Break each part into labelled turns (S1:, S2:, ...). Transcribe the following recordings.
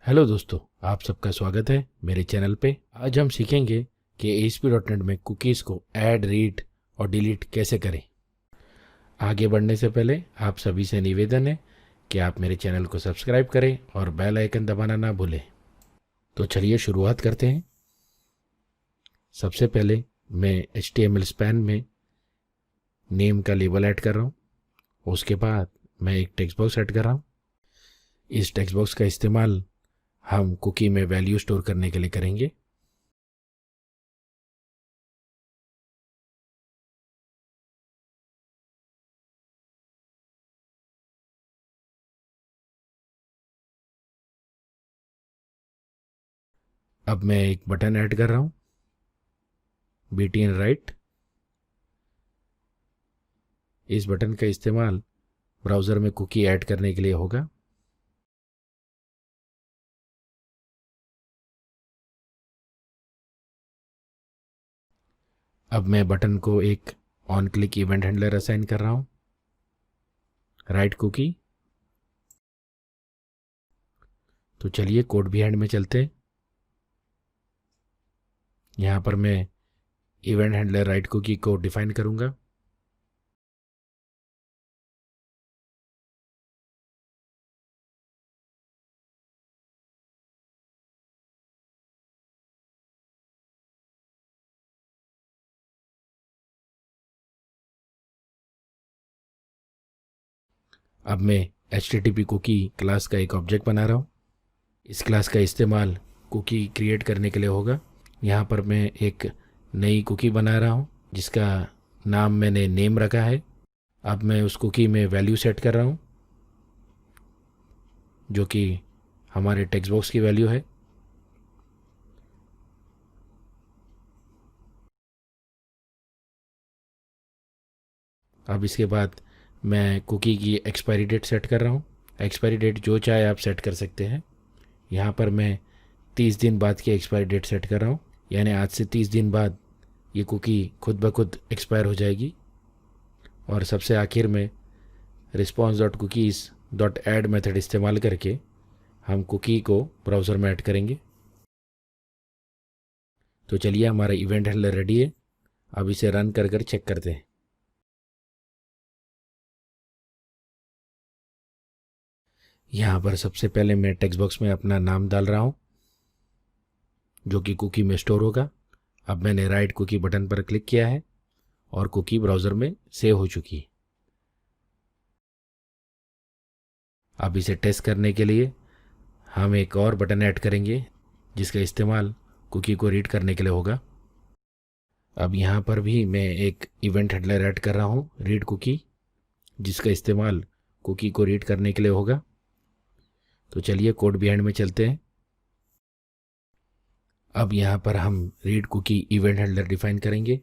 S1: Hello दोस्तों, आप सबका स्वागत है मेरे चैनल पे। आज हम सीखेंगे कि ASP.NET में कुकीज़ को ऐड, रीड और डिलीट कैसे करें। आगे बढ़ने से पहले आप सभी से निवेदन है कि आप मेरे चैनल को सब्सक्राइब करें और बेल आइकन दबाना ना भूलें। तो चलिए शुरुआत करते हैं। सबसे पहले मैं HTML स्पैन में नेम का लेबल ऐड कर रहा हूँ। उसके बाद मैं एक टेक्स्ट बॉक्स ऐड कर रहा हूँ। इस टेक्स्ट बॉक्स का इस्तेमाल हम कुकी में वैल्यू स्टोर करने के लिए करेंगे। अब मैं एक बटन ऐड कर रहा हूँ, BTN राइट। इस बटन का इस्तेमाल ब्राउज़र में कुकी ऐड करने के लिए होगा। अब मैं बटन को एक on click event handler assign कर रहा हूँ, राइट कुकी। तो चलिए कोड बिहाइंड में चलते हैं। यहाँ पर मैं इवेंट हैंडलर राइट कुकी को डिफाइन करूँगा। अब मैं HTTP कुकी क्लास का एक ऑब्जेक्ट बना रहा हूँ। इस क्लास का इस्तेमाल कुकी क्रिएट करने के लिए होगा। यहाँ पर मैं एक नई कुकी बना रहा हूँ जिसका नाम मैंने नेम रखा है। अब मैं उस कुकी में वैल्यू सेट कर रहा हूँ जो कि हमारे टेक्स्ट बॉक्स की वैल्यू है। अब इसके बाद मैं कुकी की एक्सपायरी डेट सेट कर रहा हूँ। एक्सपायरी डेट जो चाहे आप सेट कर सकते हैं। यहाँ पर मैं 30 दिन बाद की एक्सपायरी डेट सेट कर रहा हूँ, यानी आज से 30 दिन बाद ये कुकी खुद ब खुद एक्सपायर हो जाएगी। और सबसे आखिर में response.cookies.add मेथड इस्तेमाल करके हम कुकी को ब्राउज़र में ऐड करेंगे। तो चलिए हमारा इवेंट हैंडलर रेडी है। अब इसे रन कर चेक करते हैं। यहाँ पर सबसे पहले मैं टेक्स्ट बॉक्स में अपना नाम डाल रहा हूँ जो कि कुकी में स्टोर होगा। अब मैंने राइट कुकी बटन पर क्लिक किया है और कुकी ब्राउज़र में सेव हो चुकी है। अब इसे टेस्ट करने के लिए हम एक और बटन ऐड करेंगे जिसका इस्तेमाल कुकी को रीड करने के लिए होगा। अब यहाँ पर भी मैं एक इवेंट हैंडलर ऐड कर रहा हूँ, रीड कुकी, जिसका इस्तेमाल कुकी को रीड करने के लिए होगा। तो चलिए कोड बिहाइंड में चलते हैं। अब यहाँ पर हम read cookie event handler define करेंगे।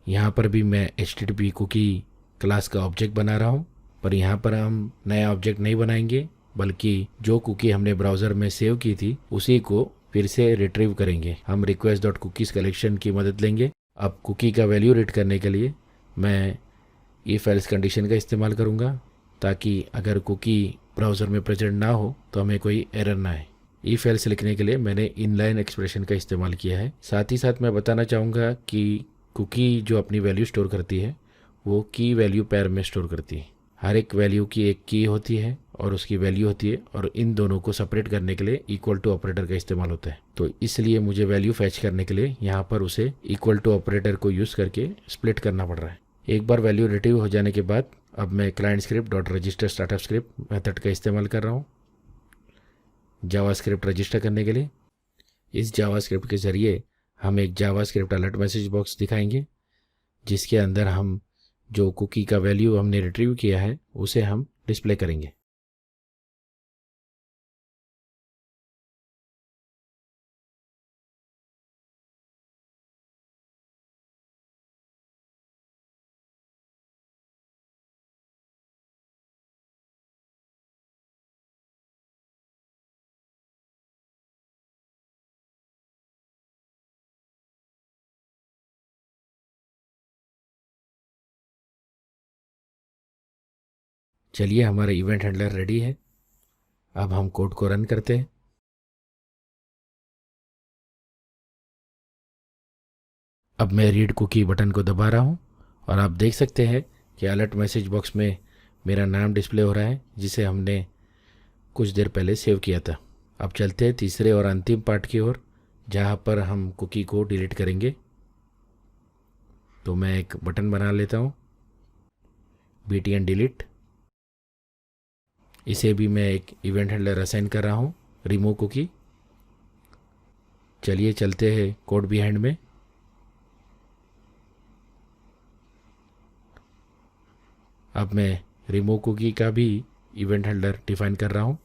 S1: यहाँ पर भी मैं HTTP कुकी क्लास का ऑब्जेक्ट बना रहा हूँ, पर यहाँ पर हम नया ऑब्जेक्ट नहीं बनाएंगे, बल्कि जो कुकी हमने ब्राउज़र में सेव की थी उसी को फिर से रिट्रीव करेंगे। हम request.cookies कलेक्शन की मदद लेंगे। अब कुकी का वैल्यू रीड करने के लिए मैं इफ एल्स कंडीशन का इस्तेमाल करूँगा, ताकि अगर कुकी ब्राउज़र में प्रेजेंट ना हो तो हमें कोई एरर ना आए। इफ एल्स लिखने के लिए मैंने इनलाइन एक्सप्रेशन का इस्तेमाल किया है। साथ ही साथ मैं बताना चाहूँगा कि कुकी जो अपनी वैल्यू स्टोर करती है वो की वैल्यू पैर में स्टोर करती है। हर एक वैल्यू की एक की होती है और उसकी वैल्यू होती है, और इन दोनों को सेपरेट करने के लिए इक्वल टू ऑपरेटर का इस्तेमाल होता है। तो इसलिए मुझे वैल्यू फैच करने के लिए यहाँ पर उसे इक्वल टू ऑपरेटर को यूज़ करके स्प्लिट करना पड़ रहा है। एक बार वैल्यू रिट्रीव हो जाने के बाद अब मैं client script dot register startup script method का इस्तेमाल कर रहा हूँ जावास्क्रिप्ट रजिस्टर करने के लिए। इस जावास्क्रिप्ट के ज़रिए हम एक जावास्क्रिप्ट अलर्ट मैसेज बॉक्स दिखाएंगे जिसके अंदर हम जो कुकी का वैल्यू हमने रिट्रीव किया है उसे हम डिस्प्ले करेंगे। चलिए, हमारा इवेंट हैंडलर रेडी है। अब हम कोड को रन करते हैं। अब मैं रीड कुकी बटन को दबा रहा हूँ और आप देख सकते हैं कि अलर्ट मैसेज बॉक्स में मेरा नाम डिस्प्ले हो रहा है, जिसे हमने कुछ देर पहले सेव किया था। अब चलते हैं तीसरे और अंतिम पार्ट की ओर, जहाँ पर हम कुकी को डिलीट करेंगे। तो मैं एक बटन बना लेता हूँ, btn डिलीट। इसे भी मैं एक इवेंट हैंडलर असाइन कर रहा हूँ, रिमूव कुकी। चलिए चलते हैं कोड बिहाइंड में। अब मैं रिमूव कुकी का भी इवेंट हैंडलर डिफाइन कर रहा हूँ।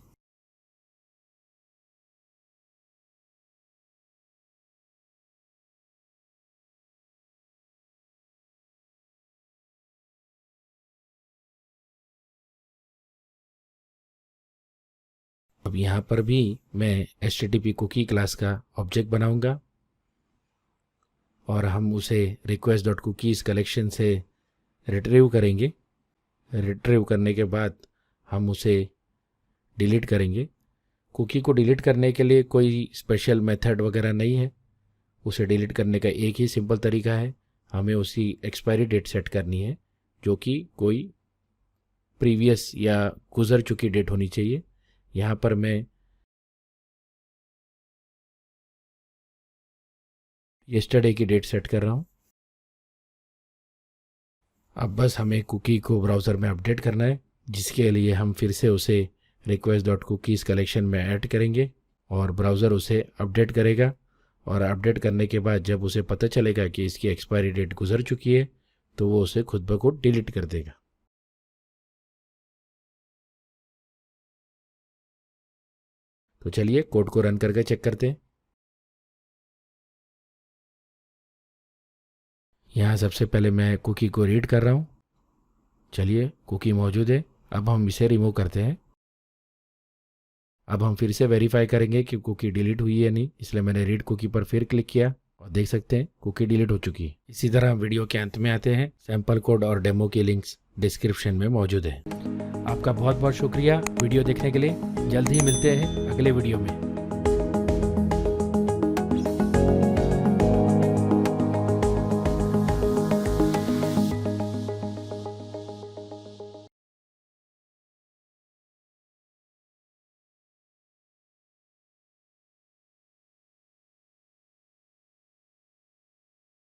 S1: अब यहाँ पर भी मैं http कुकी क्लास का ऑब्जेक्ट बनाऊंगा और हम उसे request.cookies कलेक्शन से रिट्रीव करेंगे। रिट्रीव करने के बाद हम उसे डिलीट करेंगे। कुकी को डिलीट करने के लिए कोई स्पेशल मेथड वगैरह नहीं है। उसे डिलीट करने का एक ही सिंपल तरीका है, हमें उसी एक्सपायरी डेट सेट करनी है, जो कि कोई प्रीवियस या गुजर चुकी डेट होनी चाहिए। यहाँ पर मैं येस्टरडे की डेट सेट कर रहा हूँ। अब बस हमें कुकी को ब्राउज़र में अपडेट करना है, जिसके लिए हम फिर से उसे request.cookies कलेक्शन में ऐड करेंगे और ब्राउज़र उसे अपडेट करेगा। और अपडेट करने के बाद जब उसे पता चलेगा कि इसकी एक्सपायरी डेट गुजर चुकी है, तो वो उसे खुद ब खुद डिलीट कर देगा। तो चलिए कोड को रन करके चेक करते हैं। यहाँ सबसे पहले मैं कुकी को रीड कर रहा हूँ। चलिए, कुकी मौजूद है। अब हम इसे रिमूव करते हैं। अब हम फिर से वेरीफाई करेंगे कि कुकी डिलीट हुई है नहीं, इसलिए मैंने रीड कुकी पर फिर क्लिक किया और देख सकते हैं कुकी डिलीट हो चुकी है। इसी तरह हम वीडियो के अंत में आते हैं। सैंपल कोड और डेमो की लिंक्स डिस्क्रिप्शन में मौजूद है। आपका बहुत बहुत शुक्रिया वीडियो देखने के लिए। जल्द ही मिलते हैं अगले वीडियो में।